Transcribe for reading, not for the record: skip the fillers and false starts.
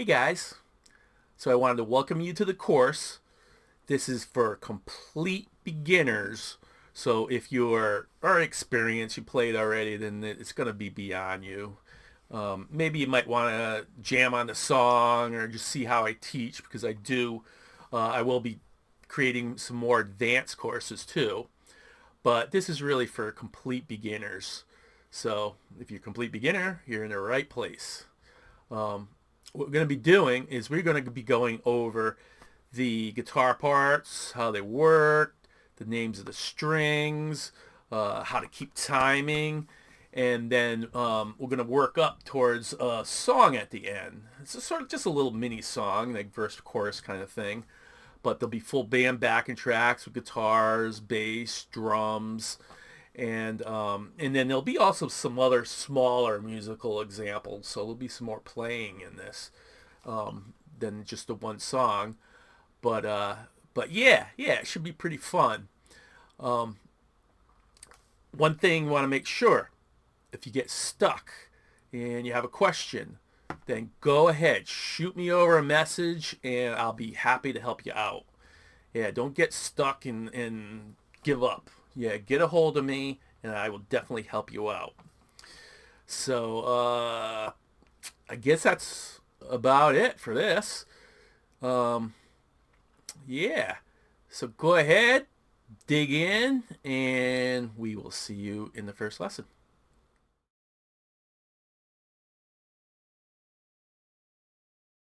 guys, so I wanted to welcome you to the course. This is for complete beginners. So if you are experienced, you played already, then it's going to be beyond you. Maybe you might want to jam on the song or just see how I teach because I do. I will be creating some more advanced courses too. But this is really for complete beginners. So if you're a complete beginner, you're in the right place. What we're going to be doing is we're going to be going over the guitar parts, how they work, the names of the strings, how to keep timing, and then we're going to work up towards a song at the end. It's a sort of just a little mini song, like verse chorus kind of thing, but there'll be full band backing tracks with guitars, bass, drums, and then there'll be also some other smaller musical examples. So there'll be some more playing in this than just the one song. But yeah, it should be pretty fun. One thing you want to make sure, if you get stuck and you have a question, then go ahead, shoot me over a message, and I'll be happy to help you out. Yeah, don't get stuck and give up. Yeah, get a hold of me, and I will definitely help you out. So I guess that's about it for this. Um, yeah. So go ahead, dig in, and we will see you in the first lesson.